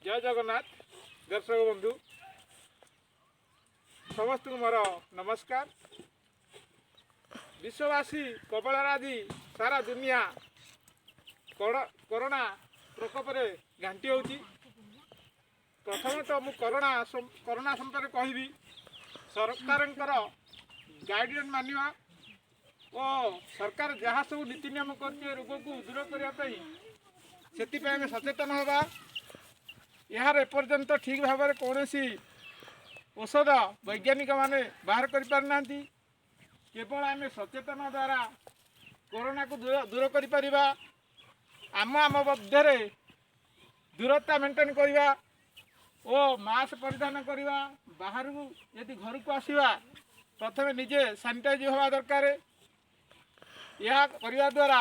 जय जगन्नाथ दर्शक बंधु समस्त मोर नमस्कार। विश्ववासी कबलराजी सारा दुनिया कोरोना प्रकोप घांटी होची। प्रथम तो मु कोरोना संपर्क कहबी सरकार गाइडलाइन मानिवा और सरकार जहाँ सब नीति नियम कर रोग को दूर करने से सचेतन हवा। यार एपर्यंत ठीक भाव में कौन औषध वैज्ञानिक माने बाहर कर पारना। केवल आम सचेतन द्वारा कोरोना को दूर कर आम मध्य दूरता मेंटेन करवा और मास्क परिधान करवा। बाहर यदि घर को आसवा प्रथम निजे सानिटाइज हवा दरकार। यह करने द्वारा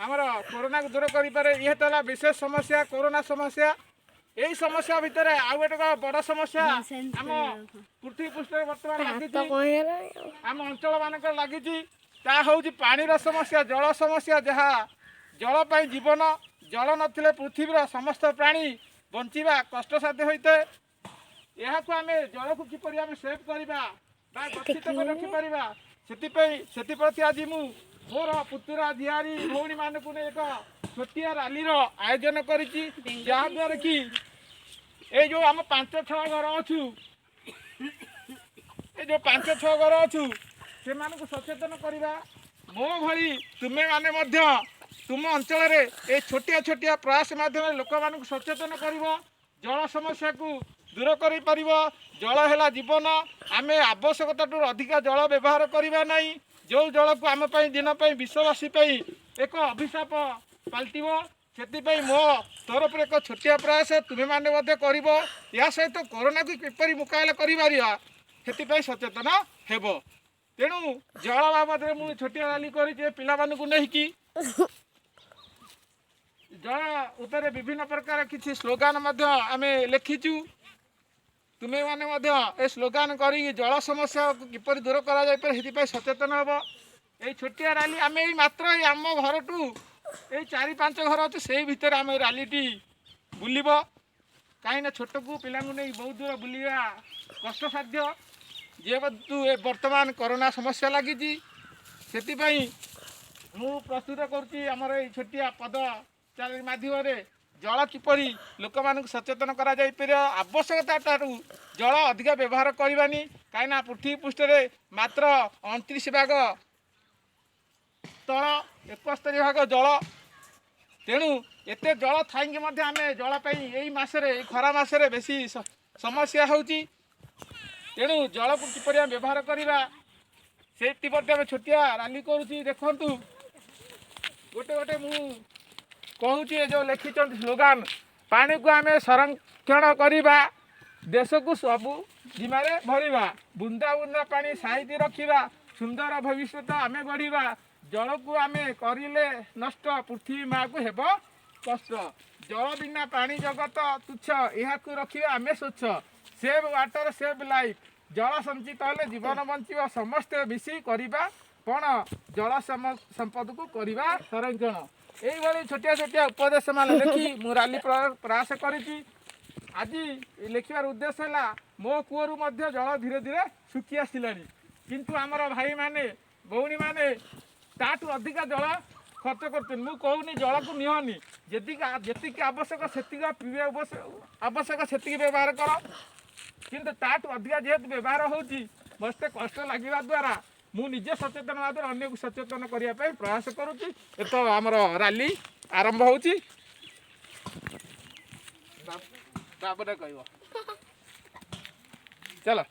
आमर कोरोना को दूर कर यह तो विशेष समस्या कोरोना समस्या। यही समस्या भितर आउ गोटे बड़ समस्या आम पृथ्वी पृष्ठ बर्तमान आम अंचल मानक लगी पानीर समस्या जल समस्या। जहाँ जल जीवन जल नथिले पृथ्वीर समस्त प्राणी बंचिबा कष्टसाध्य होता है। यहाँ आम जल को किपर आम सेव करवा गच्छित रखिपर से आज मोर पुतुरा झियारी भौणी मानक एक छोटिया रैली आयोजन कर जहाँद्वारा कि ये जो आम 5-6 घर अच्छु ये जो 5-6 घर अच्छु से सचेतन करवा। मो भली तुम्हें माने तुम अंचल ये छोटिया छोटिया प्रयास माध्यम लोक मान सचेतन कर जल समस्या को दूर कर जल है जीवन। आम आवश्यकता अधिका जल व्यवहार करवा नहीं। जो जल को आम दिन विश्ववासी एक अभिशाप पलटो से मो तरफ एक छोटिया प्रयास तुम्हें मैंने कर या सहित कोरोना को किपर मुकाबला कर सचेतन हेब। तेणु जल बाबद मुझे छोटिया रैली कर जल उपर विभिन्न प्रकार किसी स्लोगान आम लिखीचु। तुम्हें मैंने स्लोगान कर जल समस्या किपर दूर कर सचेतन हेब। ये छोटिया रैली आम मात्र आम घर टू ये 4-5 घर अच्छे से भितर आम रैली बुलब कहीं छोट को पिला नहीं बहुत दूर बुलवा कष्टसाध्य जेहेतु वर्तमान कोरोना समस्या लगी मु प्रस्तुत करमर ये छोटिया पद माध्यम जल किपर लोक मान सचेतन कर आवश्यकता जल अधिक व्यवहार करवानी कहीं पृथ्वी पृष्ठ मात्र 29 भाग तल 71 भाग जल। तेणु एत जल थी आम जल यही मसरे खरा मसरे बेसी समस्या होची। तेणु जल को किपर व्यवहार करवा से आम छोटिया रैली करुँच। देखु गोटे गोटे मु कहूँ जो लिखिं स्लोगान पानी को आम संरक्षण करवा देश को सबू जिम्मे भरवा बुंदा बुंदा पानी साइती रखा सुंदर भविष्य आम गढ़ा जल को आम करें नष्ट पृथ्वी माँ को हेब कष्ट। जल बिना पानी जगत तुच्छ यह रखा आम स्वच्छ सेव वाटर सेव लाइफ जल संचित हेले जीवन बंचीब समस्ते मिसी करवा पण जल संपद को करवा संरक्षण। यही छोटिया छोटिया उपदेश मान लिखी मु रैली प्रयास करी। आज लिखार उद्देश्य है मो कूअरु जल धीरे धीरे सुखी आसला किंतु आमर भाई माने भौणी माने ताठू अधिका जल खर्च कर कहूनी जल को निहनी जी आवश्यक से आवश्यक से व्यवहार कर किंतु ताठू अधिका जेहेतु व्यवहार होती मस्ते कष्ट लगे द्वारा मु निजे सचेतन होगा द्वारा अन्य को सचेतन करने प्रयास करुँची। तो आमर रैली आरंभ होची बाबा कह चलो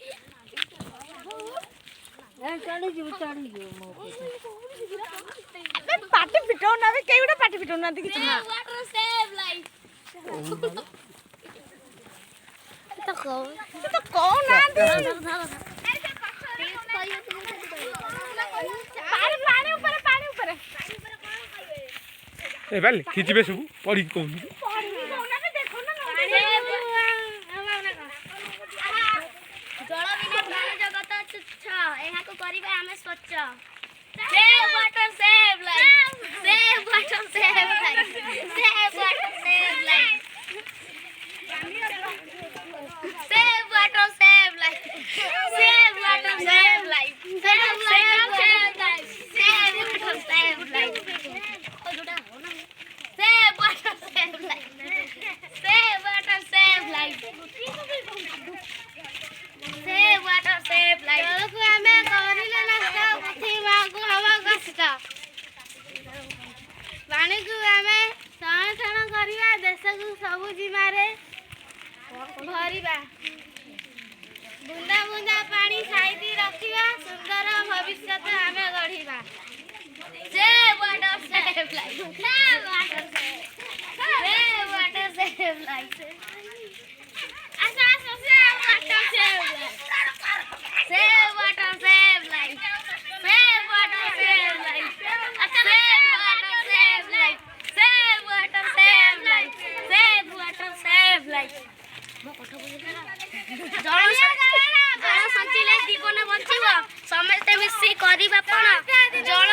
पार्टी फिटाऊ ना कई गोटे पार्टी फिटाऊ ना किसी तो कौन पानी ऊपर ए बाल खिचिबे सब पड़ी कहूँ जल बिना प्राणी जगत तुच्छ यहाँ को करिबा हमें स्वच्छ सेव वाटर सेव लाइफ। ପାଣିକୁ ଆମେ ସଂରକ୍ଷଣ କରିବା, ଦେଶକୁ ସବୁଜିମାରେ ଭରିବା। ବୁନ୍ଦା ବୁନ୍ଦା ପାଣି ସାଇତି ରଖିବା, ସୁନ୍ଦର ଭବିଷ୍ୟତ ଆମେ ଗଢ଼ିବା। Save water, save life. Save water, save water, save life. Asa, save water, save life. Save water, save life. Save water, save life. Save water, save life. Save water, save life. Save water, save life. ଜଳ ସଞ୍ଚିଲେ ଜୀବନ ବଞ୍ଚିବ। ସମସ୍ତେ ମିଶି କରିବା କ'ଣ? ଜଳ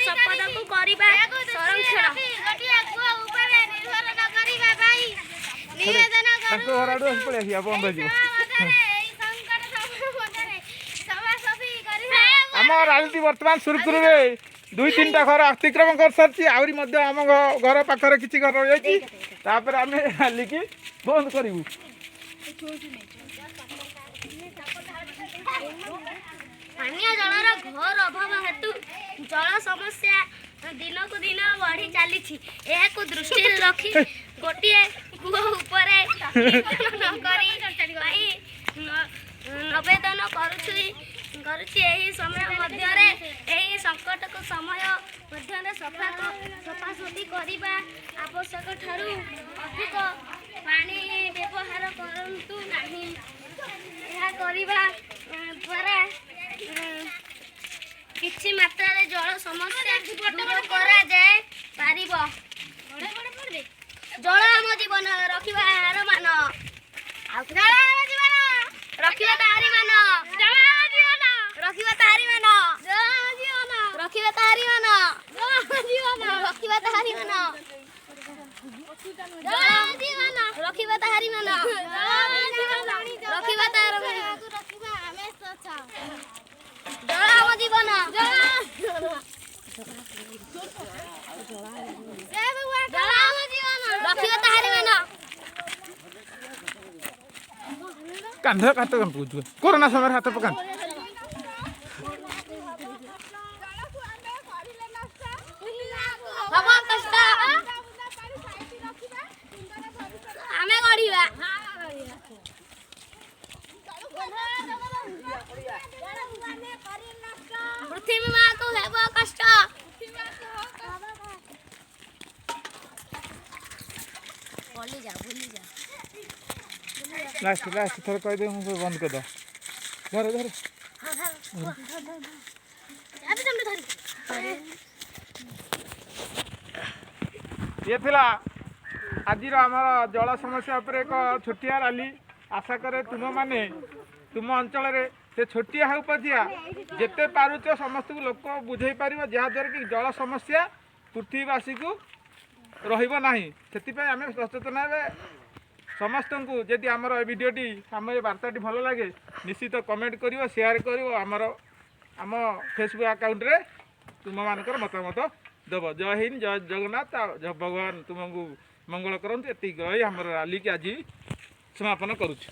ସମ୍ପଦକୁ କରିବା ସଂରକ୍ଷଣ। ଗୋଟିଏ କୂଅ ଉପରେ ନିର୍ଭର ନ କରିବା ପାଇଁ ନିବେଦନ ତାଙ୍କ ଘର ଆଡ଼ୁ ଆସି ପଳେଇ ଆସିବା ବନ୍ଦ ହେଇଯିବ। ଆମ ରାଜନୀତି ବର୍ତ୍ତମାନ ସୁରୁଖୁରୁରେ 2-3ଟା ଘର ଅତିକ୍ରମ କରିସାରିଛି। ଆହୁରି ମଧ୍ୟ ଆମ ଘର ପାଖରେ କିଛି ଘର ରହିଯାଇଛି। ତାପରେ ଆମେ ରାଲିକି ବନ୍ଦ କରିବୁ। ପାନୀୟ ଜଳର ଘୋର ଅଭାବ ହେତୁ ଜଳ ସମସ୍ୟା ଦିନକୁ ଦିନ ବଢ଼ି ଚାଲିଛି। ଏହାକୁ ଦୃଷ୍ଟିରେ ରଖି ଗୋଟିଏ କୂଅ ଉପରେ ନିବେଦନ କରୁଛି। ଏହି ସମୟ ମଧ୍ୟରେ ଏହି ସଙ୍କଟକୁ ସମୟ ମଧ୍ୟରେ ସଫାସଫି କରିବା ଆବଶ୍ୟକ ଠାରୁ ଅଧିକ ପାଣି ବ୍ୟବହାର କରନ୍ତୁ ନାହିଁ। ଏହା କରିବା ଦ୍ୱାରା କିଛି ମାତ୍ରାରେ ଜଳ ସମସ୍ୟା ଦୂର କରାଯାଇ ପାରିବ। ଜଳ ଆମ ଜୀବନ, ରଖିବା ହାର ମାନ। ଜଳ ଆମ ଜୀବନ, ରଖିବା ତାହାରି ମାନ। ଜଳ ଆମ ଜୀବନ, ରଖିବା ତାହାରି ମାନ। ଜଳ ଆମ ଜୀବନ, ରଖିବା ତାହାରି ମାନ। ଜଳ ଆମ ଜୀବନ, ରଖିବା ତାହାରି ମାନ। ଜଳ ଆମ ଜୀବନ, ରଖିବା ତାହାରି ମାନ। ଜଳ ଆମ ଜୀବନ, ରଖିବା ତାହାର ମାନ। ରଖିବା ଆମେ ସ୍ୱଚ୍ଛ। ଜଳ ଆମ ଜୀବନ, ଜଳ ଆମ ଜୀବନ, ରଖିବା ତାହାରି ମାନ। କାନ୍ଧ ହାତ କାମ ପକଉଛୁ। କରୋନା ସମୟରେ ହାତ ପକାନ୍ତୁ। ଆମେ ଗଢ଼ିବା। ପୃଥିବୀ ମାଆକୁ ହେବ କଷ୍ଟ। ଲାଷ୍ଟ ଥର କହିଦେବେ ମୁଁ ବନ୍ଦ କରିଦେବା। ଧର ଇଏ ଥିଲା ଆଜିର ଆମର ଜଳ ସମସ୍ୟା ଉପରେ ଏକ ଛୋଟିଆ ରାଲି। ଆଶା କରେ ତୁମମାନେ ତୁମ ଅଞ୍ଚଳରେ ସେ ଛୋଟିଆ ହେଉ ପଛିଆ ଯେତେ ପାରୁଛ ସମସ୍ତଙ୍କୁ ଲୋକ ବୁଝେଇ ପାରିବ, ଯାହାଦ୍ୱାରା କି ଜଳ ସମସ୍ୟା ପୃଥିବୀବାସୀକୁ ରହିବ ନାହିଁ। ସେଥିପାଇଁ ଆମେ ସଚେତନ ହେବେ। ସମସ୍ତଙ୍କୁ ଯଦି ଆମର ଏ ଭିଡ଼ିଓଟି ଆମର ଏ ବାର୍ତ୍ତାଟି ଭଲ ଲାଗେ ନିଶ୍ଚିତ କମେଣ୍ଟ କରିବ, ସେୟାର କରିବ। ଆମ ଫେସବୁକ୍ ଆକାଉଣ୍ଟରେ ତୁମମାନଙ୍କର ମତାମତ ଦେବ। ଜୟ ହିନ୍ଦ, ଜୟ ଜଗନ୍ନାଥ। ଭଗବାନ ତୁମକୁ ମଙ୍ଗଳ କରନ୍ତୁ। ଏତିକି କହି ଆମର ରାଲିକି ଆଜି ସମାପନ କରୁଛୁ।